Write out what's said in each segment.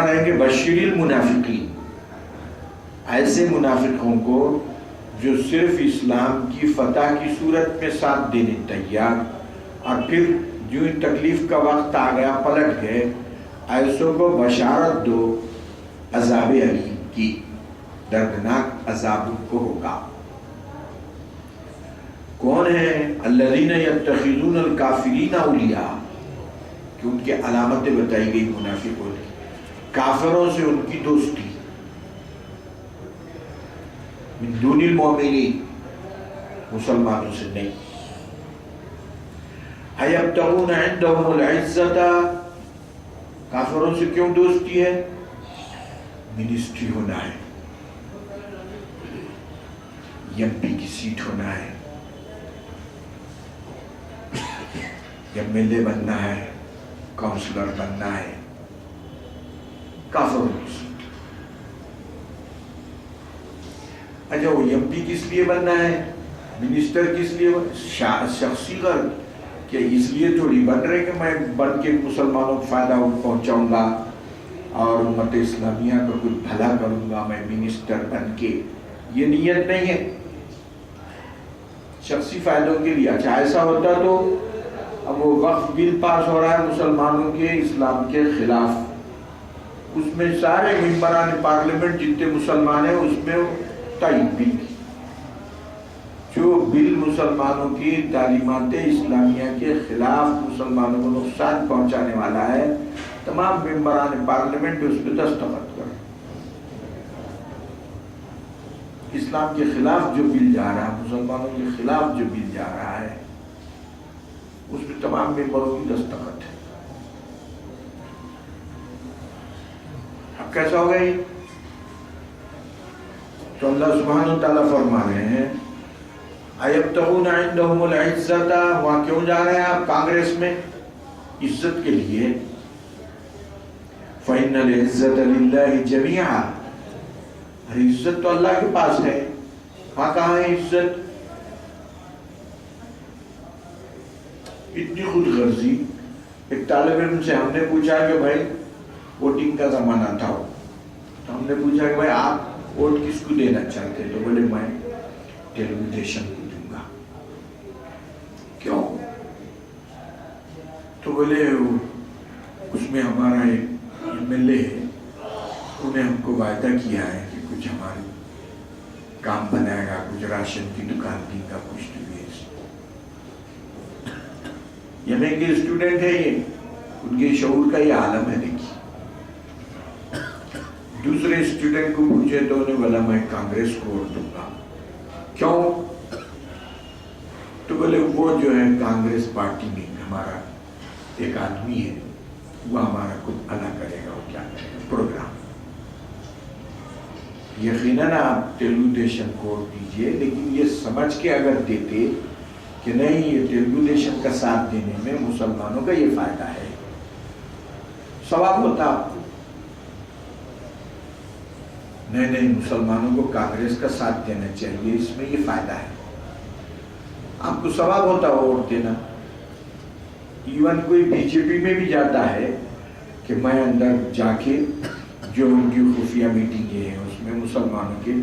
رہے ہیں کہ بشر المنافقین، ایسے منافقوں کو جو صرف اسلام کی فتح کی صورت میں ساتھ دینے تیار، اور پھر جو تکلیف کا وقت آ گیا پلٹ گئے، ایسوں کو بشارت دو عذاب علیم کی، دردناک عذاب ان کو ہوگا۔ کون ہیں؟ الذین یتخذون الکافرین اولیاء، کہ ان کے علامتیں بتائی گئی منافقوں کی، کافروں سے ان کی دوستی، من دون المؤمنین، مسلمانوں سے نہیں۔ ایبتغون عندهم العزت، کافروں سے کیوں دوستی ہے؟ منسٹری ہونا ہے، ایم پی کی سیٹ ہونا ہے، ایم ایل اے بننا ہے، کاؤنسلر بننا ہے، کافروں کی سیٹ۔ اچھا وہ ایم پی کس لیے بننا ہے، منسٹر کس لیے؟ شخصی غرض، کہ اس لیے تھوڑی بن رہے کہ میں بن کے مسلمانوں کو فائدہ پہنچاؤں گا اور امت اسلامیہ کا کچھ بھلا کروں گا میں منسٹر بن کے، یہ نیت نہیں ہے، شخصی فائدوں کے لیے۔ اچھا ایسا ہوتا تو اب وہ وقف بل پاس ہو رہا ہے مسلمانوں کے اسلام کے خلاف، اس میں سارے ممبران پارلیمنٹ جتنے مسلمان ہیں اس میں تائید بل، جو بل مسلمانوں کی تعلیمات اسلامیہ کے خلاف مسلمانوں کو نقصان پہنچانے والا ہے، تمام ممبران پارلیمنٹ اس پہ دستخط کریں۔ اسلام کے خلاف جو بل جا رہا ہے، مسلمانوں کے خلاف جو بل جا رہا ہے، اس پہ تمام ممبروں کی دستخط ہے۔ اب کیسا ہوگا یہ؟ تو اللہ سبحانہ وتعالیٰ فرما رہے ہیں ایبتغون عندهم العزت، وہاں کیوں جا رہے ہیں آپ کانگریس میں؟ عزت کے لیے۔ فإن العزت للہ جمیعا، عزت تو اللہ کے پاس ہے، وہاں کہاں ہے عزت؟ اتنی خود غرضی۔ ایک طالب علم سے ہم نے پوچھا کہ بھائی ووٹنگ کا زمانہ تھا، تو ہم نے پوچھا کہ بھائی آپ ووٹ کس کو دینا چاہتے؟ تو بولے میں تیلگو دیشم کو دوں گا۔ کیوں؟ تو بولے اس میں ہمارا ایک ایم ایل اے ہے، انہیں ہم کو وعدہ کیا ہے کہ کچھ ہمارے کام بنائے گا، کچھ راشن کی دکان دے گا، کچھ تو ایم اے کے اسٹوڈنٹ ہے یہ، ان کے شعور کا یہ عالم ہے۔ دیکھیے دوسرے اسٹوڈنٹ کو پوچھے تو انہیں بولا میں کانگریس کو ووٹ دوں گا۔ کیوں؟ تو بولے وہ جو ہے کانگریس پارٹی میں ہمارا ایک آدمی ہے، وہ ہمارا کچھ بھلا کرے گا، وہ کیا کرے گا پروگرام۔ یقیناً آپ تیلگو دیشم کو ووٹ دیجیے، لیکن یہ سمجھ کے اگر دیتے کہ نہیں یہ تیلگو دیشم کا ساتھ دینے میں مسلمانوں کا یہ فائدہ ہے، ثواب ہوتا آپ کو۔ نہیں مسلمانوں کو کانگریس کا ساتھ دینا چاہیے، اس میں یہ فائدہ ہے، آپ کو ثواب ہوتا ہے ووٹ دینا۔ ایون کوئی بی جے پی میں بھی جاتا ہے کہ میں اندر جا کے جو ان کی خفیہ میٹنگیں ہیں اس میں مسلمانوں کے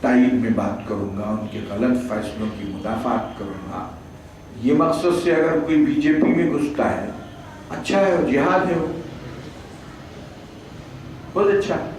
تائید میں بات کروں گا، ان کے غلط فیصلوں کی مدافعت کروں گا، یہ مقصد سے اگر کوئی بی جے پی میں گھستا ہے، اچھا ہے، جہاد ہے، وہ بہت اچھا ہے،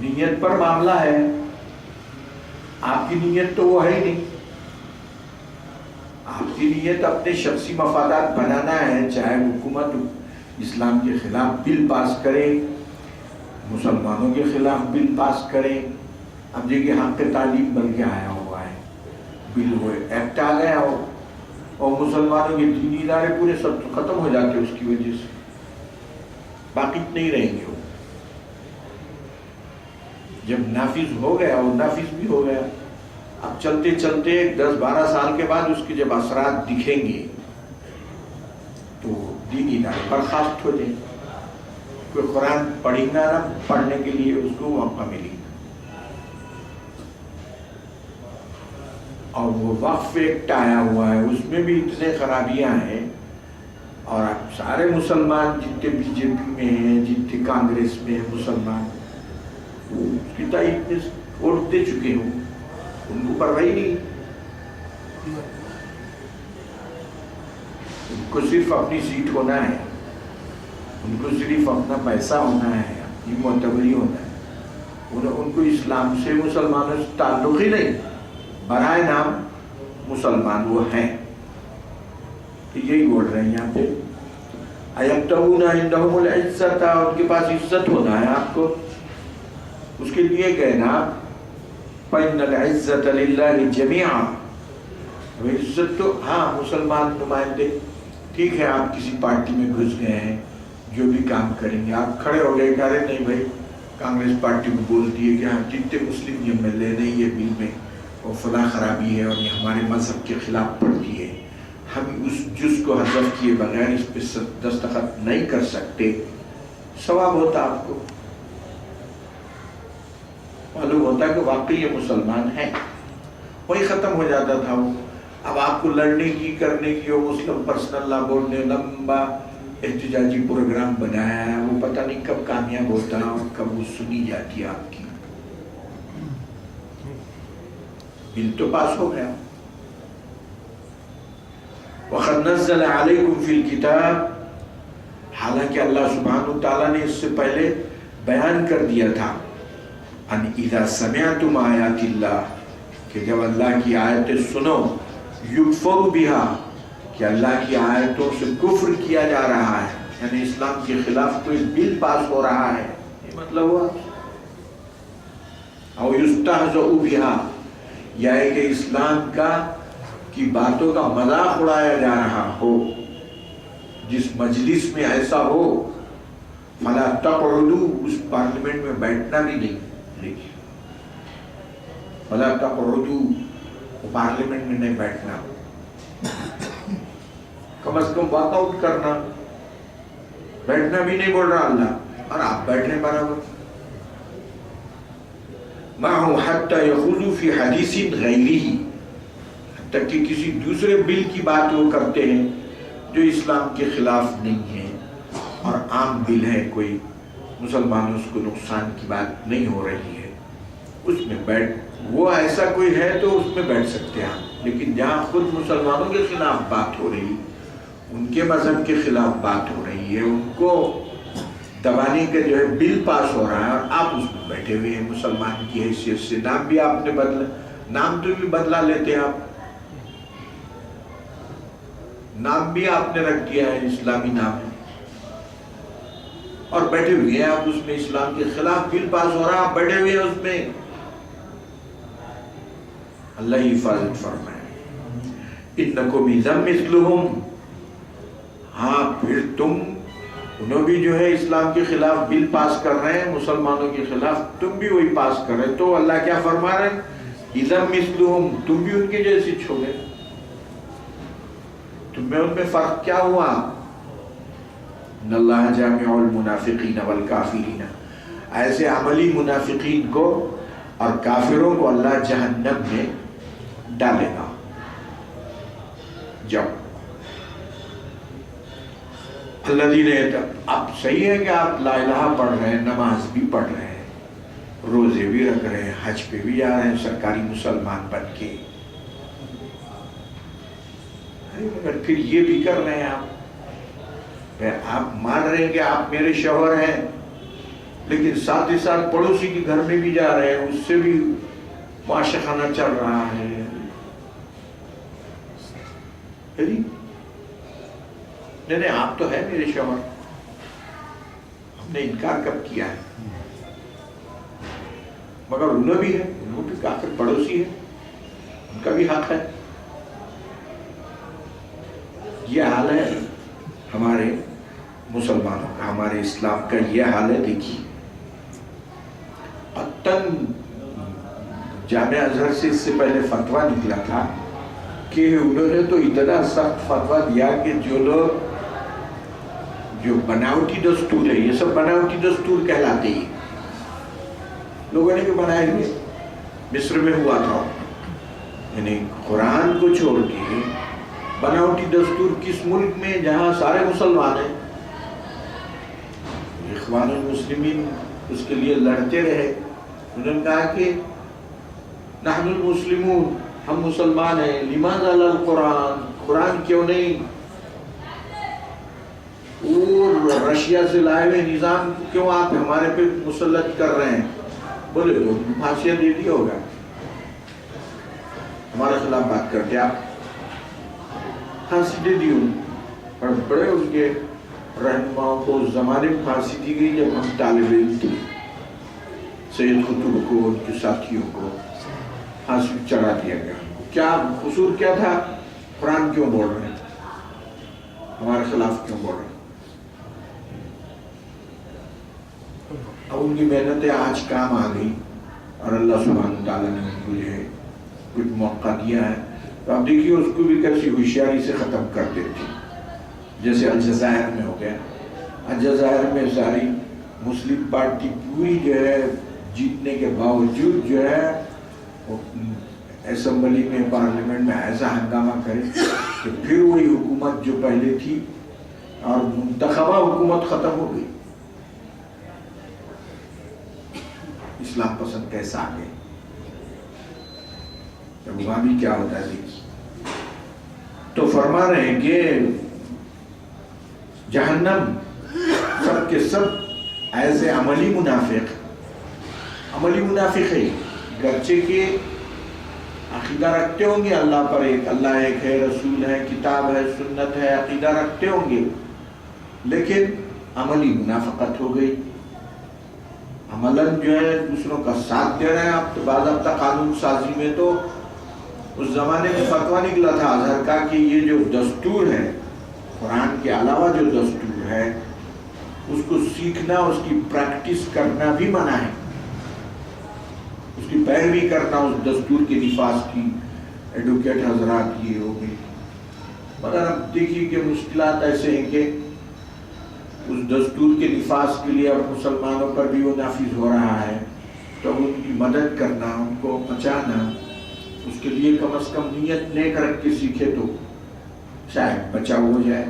نیت پر معاملہ ہے، آپ کی نیت تو وہ ہے ہی نہیں، آپ کی نیت اپنے شخصی مفادات بنانا ہے، چاہے حکومت اسلام کے خلاف بل پاس کرے، مسلمانوں کے خلاف بل پاس کرے۔ اب دیکھیے حق تعلیم بن کے آیا ہوا ہے، بل ہوئے ایکٹ آ گیا ہو، اور مسلمانوں کے دینی ادارے پورے سب ختم ہو جاتے اس کی وجہ سے، باقی نہیں رہیں گے وہ۔ جب نافذ ہو گیا وہ نافذ بھی ہو گیا، اب چلتے چلتے 10-12 سال کے بعد اس کے جب اثرات دکھیں گے تو دینی ادارے برخاست ہو جائیں، کوئی قرآن پڑھیں گا نہ پڑھنے کے لیے اس کو موقع ملے گا۔ اور وہ وقف ایکٹ آیا ہوا ہے، اس میں بھی اتنے خرابیاں ہیں، اور اب سارے مسلمان جتنے بی جے پی میں ہیں، جتنے کانگریس میں ہیں مسلمان، اس کی تائید میں ووٹ دے چکے ہوں، ان کو پرواہ نہیں، ان کو صرف اپنی سیٹ ہونا ہے، ان کو صرف اپنا پیسہ ہونا ہے، اپنی معتبری ہونا ہے، ان کو اسلام سے مسلمانوں سے تعلق ہی نہیں، برائے نام مسلمان وہ ہیں۔ تو یہی بول رہے ہیں یہاں پہ اَيَبْتَغُونَ عِنْدَهُمُ الْعِزَّةَ، ان کے پاس عزت ہونا ہے آپ کو، اس کے لیے کہنا فَإِنَّ الْعِزَّةَ لِلَّهِ جَمِيعًا، عزت تو ہاں مسلمان نمائندے ٹھیک ہے، آپ کسی پارٹی میں گھس گئے ہیں، جو بھی کام کریں گے آپ کھڑے ہو گئے، کہہ رہے نہیں بھائی کانگریس پارٹی کو بول دیے کہ ہاں جتنے مسلم یہ مل لے نہیں، یہ بل میں وہ فلاں خرابی ہے اور یہ ہمارے مذہب کے خلاف پڑتی ہے، ہم اس جز کو حذف کیے بغیر اس پہ دستخط نہیں کر سکتے، ثواب ہوتا آپ کو، معلوم ہوتا کہ واقعی یہ مسلمان ہیں، وہی ختم ہو جاتا تھا وہ۔ اب آپ کو لڑنے کی کرنے کی وہ مسلم پرسنل لا بورڈ نے لمبا احتجاجی پروگرام بنایا ہے، وہ پتہ نہیں کب کامیاب ہوتا ہے اور کب وہ سنی جاتی ہے آپ کی۔ بل تو پاس ہو گیا۔ وَقَدْ نَزَّلَ عَلَيْكُمْ فِي الْكِتَابِ، حالانکہ اللہ سبحانہ وتعالیٰ نے اس سے پہلے بیان کر دیا تھا، ان اذا سمعتم آیات اللہ، کہ جب اللہ کی آیتیں سنو، یکفر بہا، کہ اللہ کی آیتوں سے کفر کیا جا رہا ہے، یعنی اسلام کے خلاف کوئی بل پاس ہو رہا ہے، یہ مطلب ہوا، او یستہزأ بہا، یا ہے کہ اسلام کی باتوں کا مذاق اڑایا جا رہا ہو، جس مجلس میں ایسا ہو، فلا تقعدوا، اس پارلیمنٹ میں بیٹھنا بھی نہیں، لیکن فلا تقعدوا، پارلیمنٹ میں نہیں بیٹھنا، کم از کم واک آؤٹ کرنا، بیٹھنا بھی نہیں بول رہا اللہ، اور آپ بیٹھنے برابر، معه حتى يخوضوا في حديث غيره، تک کہ کسی دوسرے بل کی بات وہ کرتے ہیں جو اسلام کے خلاف نہیں ہے اور عام بل ہے، کوئی مسلمانوں اس کو نقصان کی بات نہیں ہو رہی ہے، اس میں بیٹھ، وہ ایسا کوئی ہے تو اس میں بیٹھ سکتے ہیں، لیکن جہاں خود مسلمانوں کے خلاف بات ہو رہی، ان کے مذہب کے خلاف بات ہو رہی ہے، ان کو دبانے کا جو ہے بل پاس ہو رہا ہے اور آپ اس میں بیٹھے ہوئے ہیں مسلمان کی حیثیت سے، نام بھی آپ نے بدلا، نام تو بھی بدلا لیتے ہیں آپ، نام بھی آپ نے رکھ دیا ہے اسلامی نام ہے، اور بیٹھے ہوئے ہیں آپ اس میں، اسلام کے خلاف بل پاس ہو رہا ہے، آپ بیٹھے ہوئے ہیں اس میں، اللہ ہی حفاظت فرمائے۔ انکم اذا مثلہم، ہاں پھر تم، انہوں بھی جو ہے اسلام کے خلاف بل پاس کر رہے ہیں، مسلمانوں کے خلاف تم بھی وہی پاس کر رہے ہیں، تو اللہ کیا فرما رہے ہیں، اذا مثلہم، تم بھی ان کے جیسے چھوڑے، تم میں ان میں فرق کیا ہوا، ان اللہ جامع المنافقین والکافرین، ایسے عملی منافقین کو اور کافروں کو اللہ جہنم میں ڈالے گا۔ جب الذین، اب صحیح ہے کہ آپ لا الہ پڑھ رہے ہیں، نماز بھی پڑھ رہے ہیں، روزے بھی رکھ رہے ہیں، حج پہ بھی جا رہے ہیں سرکاری مسلمان بن کے، اگر پھر یہ بھی کر رہے ہیں آپ مان رہے ہیں کہ آپ میرے شوہر ہیں، لیکن ساتھ ہی ساتھ پڑوسی کے گھر میں بھی جا رہے ہیں، اس سے بھی معاشقانہ چل رہا ہے، نہیں آپ تو ہے میرے شوہر، ہم نے انکار کب کیا ہے، مگر انہوں بھی ہے، انہوں بھی کافر پڑوسی ہے، ان کا بھی حق ہے۔ یہ حال ہے ہمارے مسلمانوں کا، ہمارے اسلام کا یہ حال ہے۔ دیکھیے قطن جامعہ ازہر سے اس سے پہلے فتویٰ نکلا تھا کہ انہوں نے تو اتنا سخت فتویٰ دیا کہ جو لوگ، جو بناوٹی دستور ہے، یہ سب بناوٹی دستور کہلاتے ہی، لوگوں نے کہ بنائے ہوئے، مصر میں ہوا تھا، یعنی قرآن کو چھوڑ کے بناوٹی دستور کس ملک میں جہاں سارے مسلمان ہیں. اخوان المسلمین اس کے لیے لڑتے رہے. انہوں نے کہا کہ نحن المسلمون، ہم مسلمان ہیں، لماذا لا القرآن، قرآن کیوں نہیں؟ اور رشیا سے لائے ہوئے نظام کیوں آپ ہمارے پہ مسلط کر رہے ہیں؟ بولے تو پھانسیاں دے دیا ہوگا، ہمارے خلاف بات کرتے آپ، پھانسی دے دی. اور بڑے اس کے رہنماؤں کو اس زمانے میں پھانسی دی گئی جب ہم طالب علم تھے. سید قطب کو، ان کے ساتھیوں کو پھانسی چڑھا دیا گیا. کیا قصور کیا تھا؟ قرآن کیوں بول رہے ہیں، ہمارے خلاف کیوں بول رہے ہیں؟ اب ان کی محنتیں آج کام آ گئی اور اللہ سبحانہ تعالیٰ نے ان کو جو ہے کچھ موقع دیا ہے. تو آپ دیکھیے اس کو بھی کیسی ہوشیاری سے ختم کر دیتی. جیسے الجزائر میں ہو گیا. الجزائر میں ساری مسلم پارٹی پوری جو ہے جیتنے کے باوجود جو ہے اسمبلی میں، پارلیمنٹ میں ایسا ہنگامہ کرے کہ پھر وہی حکومت جو پہلے تھی اور منتخبہ حکومت ختم ہو گئی. اسلام پسند کیسا آ گئے. وہاں بھی کیا ہوتا ہے دیکھیے. تو فرما رہے ہیں کہ جہنم سب کے سب ایز اے عملی منافق ہے، گرچہ کہ عقیدہ رکھتے ہوں گے اللہ پر، ایک اللہ ایک ہے، رسول ہے، کتاب ہے، سنت ہے، عقیدہ رکھتے ہوں گے، لیکن عملی منافقت ہو گئی. عملاً جو ہے دوسروں کا ساتھ دے رہے ہیں. آپ تو باضابطہ قانون سازی میں تو اس زمانے میں فتویٰ نکلا تھا ازہر کا کہ یہ جو دستور ہے، قرآن کے علاوہ جو دستور ہے، اس کو سیکھنا، اس کی پریکٹس کرنا بھی منع ہے. اس کی پیروی کرنا اس دستور کے نفاذ کی. ایڈوکیٹ حضرات یہ ہو گئی. مگر اب دیکھیے کہ مشکلات ایسے ہیں کہ اس دستور کے نفاذ کے لیے اب مسلمانوں پر بھی وہ نافذ ہو رہا ہے. تو ان کی مدد کرنا، ان کو بچانا، اس کے لیے کم از کم نیت نیک رکھ کے سیکھے تو شاید بچاؤ ہو جائے.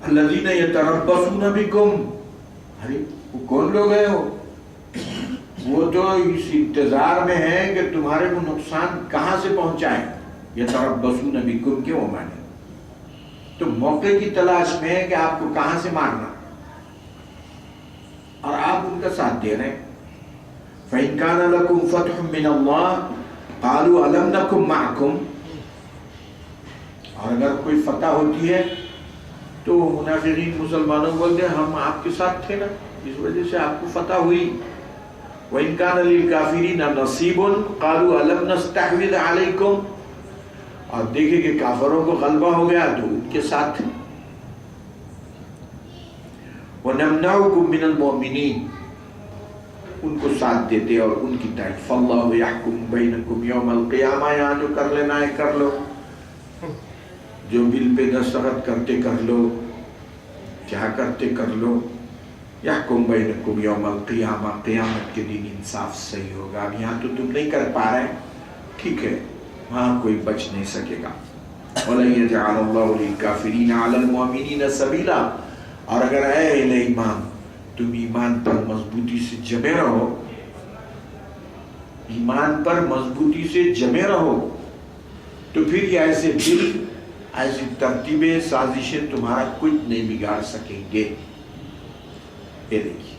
الذین یتربصون بکم، ارے وہ کون لوگ ہیں؟ وہ تو اس انتظار میں ہیں کہ تمہارے کو نقصان کہاں سے پہنچائیں. یتربصون بکم کے وہ معنی تو موقع کی تلاش میں ہے کہ آپ کو کہاں سے مارنا، اور آپ ان کا ساتھ دے رہے ہیں. فَإِن كَانَ لَكُمْ فَتْحٌ مِّنَ اللَّهِ قَالُوا أَلَمْ نَكُنْ مَعَكُمْ. اور اگر کوئی فتح ہوتی ہے تو منافقین مسلمانوں کو بولتے ہیں ہم آپ کے ساتھ تھے نا، اس وجہ سے آپ کو فتح ہوئی. وَإِن كَانَ لِلْكَافِرِينَ نَصِيبٌ قَالُوا أَلَمْ نَسْتَحْوِذْ عَلَيْكُمْ. اور دیکھیں کہ کافروں کو غلبہ ہو گیا تو ان کے ساتھ. وَنَمْنَعُكُمْ مِنَ الْمُؤْمِنِينَ، ان کو ساتھ دیتے اور ان کی تعریف. فَاللَّهُ يَحْكُمُ بَيْنَكُمْ يَوْمَ الْقِيَامَةِ. یہاں جو کر لینا ہے کر لو، جو بل پہ دستخط کرتے کر لو، کیا کرتے کر لو. یحکم بینکم یوم القیامہ، قیامت کے دن انصاف صحیح ہوگا. اب یہاں تو تم نہیں کر پا رہے، ٹھیک ہے، وہاں کوئی بچ نہیں سکے گا. وَلَن يَجْعَلَ اللَّهُ لِلْكَافِرِينَ عَلَى الْمُؤْمِنِينَ سَبِيلًا. اور اگر اے اہل ایمان تم ایمان پر مضبوطی سے جمے رہو، ایمان پر مضبوطی سے جمے رہو، تو پھر یہ ایسے دل، ایسی ترتیبیں، سازشیں تمہارا کچھ نہیں بگاڑ سکیں گے. یہ دیکھیے